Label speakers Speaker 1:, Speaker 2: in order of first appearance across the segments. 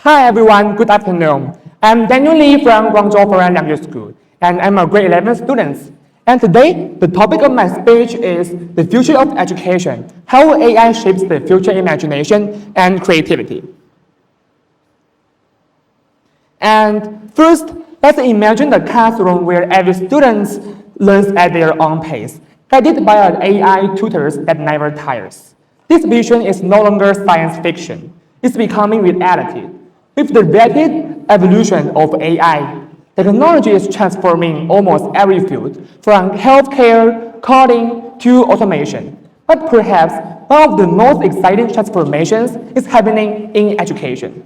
Speaker 1: Hi everyone, good afternoon. I'm Daniel Lee from Guangzhou Foreign Language School, and I'm a grade 11 student. And today, the topic of my speech is the future of education, how AI shapes the future imagination and creativity. And first, let's imagine the classroom where every student learns at their own pace, guided by an AI tutor that never tires. This vision is no longer science fiction. It's becoming reality. With the rapid evolution of AI, technology is transforming almost every field, from healthcare, coding, to automation. But perhaps one of the most exciting transformations is happening in education.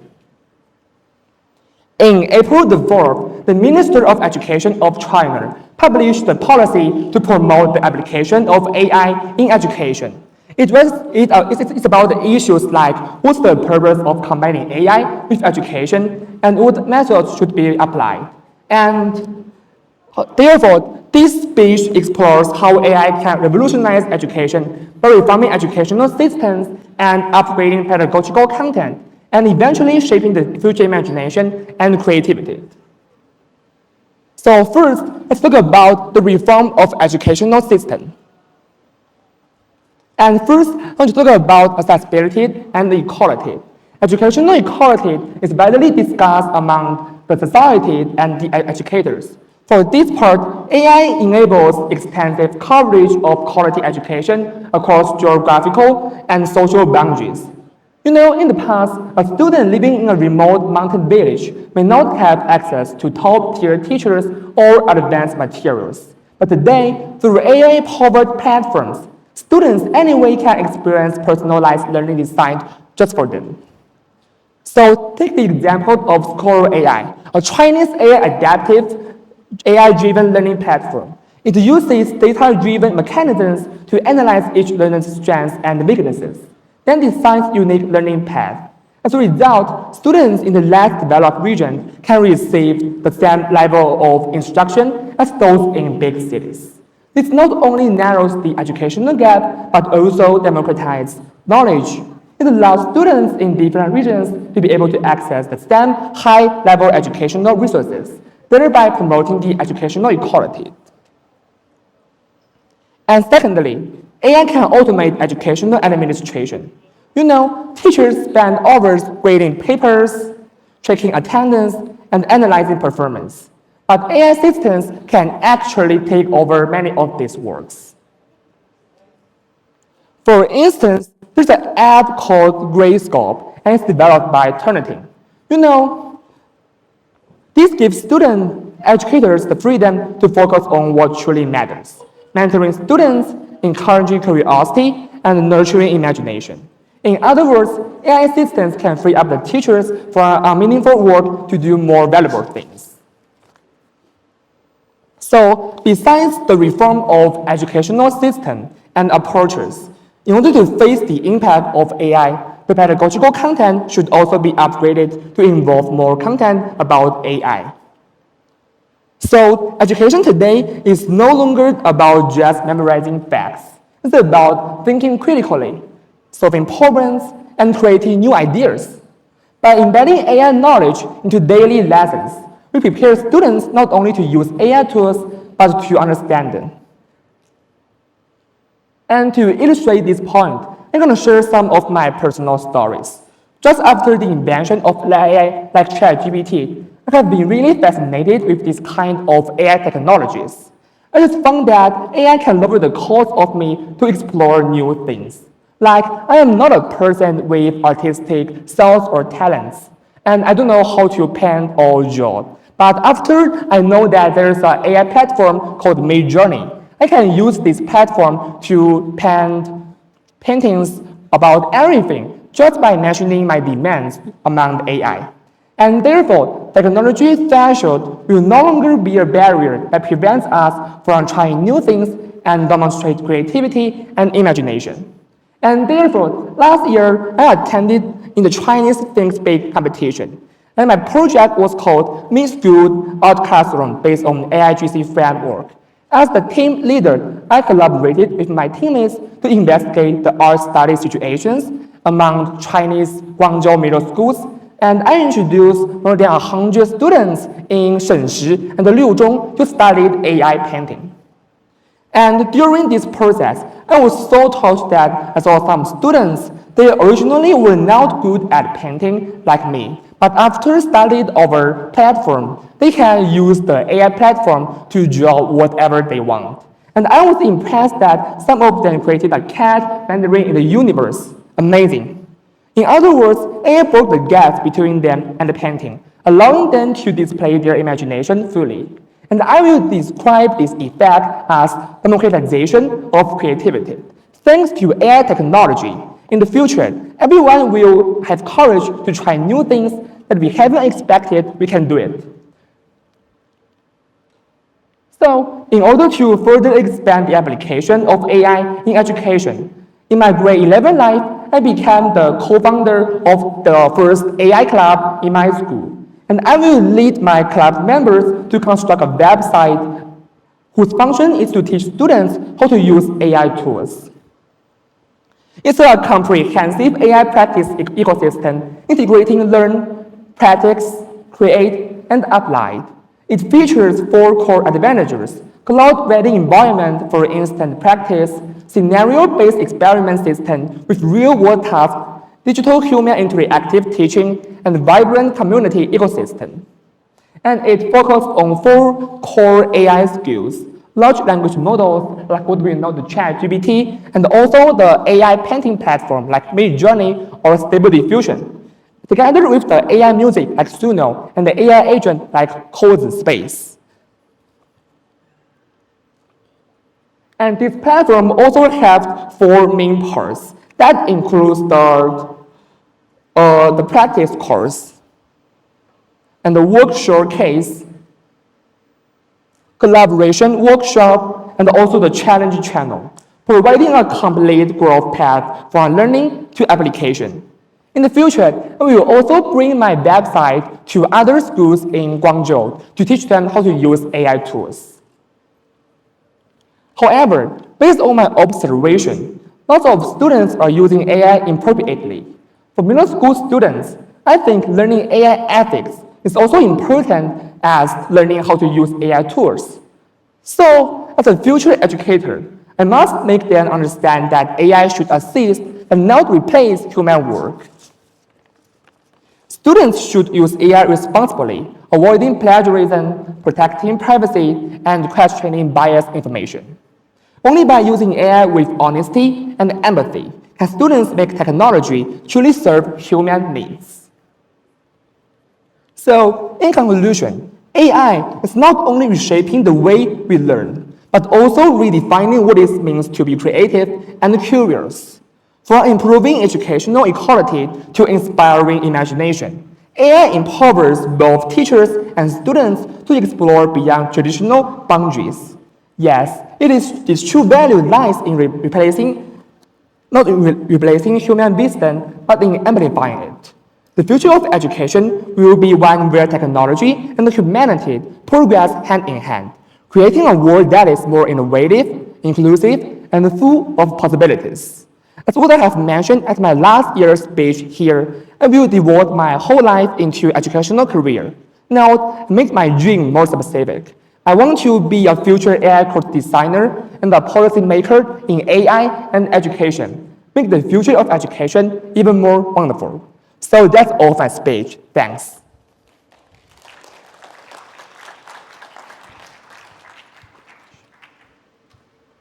Speaker 1: In April the 4th, the Minister of Education of China published a policy to promote the application of AI in education. It's about the issues like what's the purpose of combining AI with education and what methods should be applied. And therefore, this speech explores how AI can revolutionize education by reforming educational systems and upgrading pedagogical content, and eventually shaping the future imagination and creativity. So first, let's talk about the reform of educational system. And first, I want to talk about accessibility and equality. Educational equality is widely discussed among the society and the educators. For this part, AI enables extensive coverage of quality education across geographical and social boundaries. In the past, a student living in a remote mountain village may not have access to top-tier teachers or advanced materials. But today, through AI-powered platforms, students anyway can experience personalized learning designed just for them. So take the example of Scholar AI, a Chinese AI-adaptive, AI-driven learning platform. It uses data-driven mechanisms to analyze each learner's strengths and weaknesses, then designs unique learning paths. As a result, students in the less developed region can receive the same level of instruction as those in big cities. This not only narrows the educational gap, but also democratizes knowledge. It allows students in different regions to be able to access the same high-level educational resources, thereby promoting the educational equality. And secondly, AI can automate educational administration. Teachers spend hours grading papers, checking attendance, and analyzing performance. But AI systems can actually take over many of these works. For instance, there's an app called Grayscope, and it's developed by Turnitin. This gives student educators the freedom to focus on what truly matters, mentoring students, encouraging curiosity, and nurturing imagination. In other words, AI systems can free up the teachers from meaningful work to do more valuable things. So, besides the reform of educational system and approaches, in order to face the impact of AI, the pedagogical content should also be upgraded to involve more content about AI. So, education today is no longer about just memorizing facts. It's about thinking critically, solving problems, and creating new ideas. By embedding AI knowledge into daily lessons, we prepare students not only to use AI tools, but to understand them. And to illustrate this point, I'm going to share some of my personal stories. Just after the invention of AI like ChatGPT, I have been really fascinated with this kind of AI technologies. I just found that AI can lower the cost of me to explore new things. Like, I am not a person with artistic skills or talents, and I don't know how to paint or draw. But after I know that there's an AI platform called Midjourney, I can use this platform to paint paintings about everything just by mentioning my demands among the AI. And therefore, technology threshold will no longer be a barrier that prevents us from trying new things and demonstrate creativity and imagination. And therefore, last year, I attended in the Chinese Think Big competition. And my project was called Mixed Field Art Classroom based on AIGC framework. As the team leader, I collaborated with my teammates to investigate the art study situations among Chinese Guangzhou middle schools and I introduced more than 100 students in Shenshi and Liuzhong to study AI painting. And during this process, I was so touched that I saw some students, they originally were not good at painting like me, but after studied our platform, they can use the AI platform to draw whatever they want. And I was impressed that some of them created a cat rendering in the universe. Amazing. In other words, AI broke the gap between them and the painting, allowing them to display their imagination fully. And I will describe this effect as democratization of creativity. Thanks to AI technology, in the future, everyone will have courage to try new things that we haven't expected we can do it. So, in order to further expand the application of AI in education, in my grade 11 life, I became the co-founder of the first AI club in my school. And I will lead my club members to construct a website whose function is to teach students how to use AI tools. It's a comprehensive AI practice ecosystem integrating learn, practice, create, and apply. It features 4 core advantages: cloud-ready environment for instant practice, scenario-based experiment system with real-world tasks, digital human interactive teaching, and vibrant community ecosystem. And it focuses on 4 core AI skills: large language models, like what we know the ChatGPT, and also the AI painting platform, like Midjourney or Stable Diffusion, together with the AI music, like Suno, and the AI agent, like CodeSpace. And this platform also has 4 main parts. That includes the practice course, and the work showcase, collaboration workshop, and also the challenge channel, providing a complete growth path from learning to application. In the future, I will also bring my website to other schools in Guangzhou to teach them how to use AI tools. However, based on my observation, lots of students are using AI inappropriately. For middle school students, I think learning AI ethics is also important as learning how to use AI tools. So, as a future educator, I must make them understand that AI should assist and not replace human work. Students should use AI responsibly, avoiding plagiarism, protecting privacy, and questioning biased information. Only by using AI with honesty and empathy can students make technology truly serve human needs. So, in conclusion, AI is not only reshaping the way we learn, but also redefining what it means to be creative and curious. From improving educational equality to inspiring imagination, AI empowers both teachers and students to explore beyond traditional boundaries. Yes, its true value lies in not in replacing human wisdom, but in amplifying it. The future of education will be one where technology and humanity progress hand in hand, creating a world that is more innovative, inclusive, and full of possibilities. As what I have mentioned at my last year's speech here, I will devote my whole life into educational career. Now, make my dream more specific. I want to be a future AI code designer and a policy maker in AI and education. Make the future of education even more wonderful. So that's all my speech. Thanks.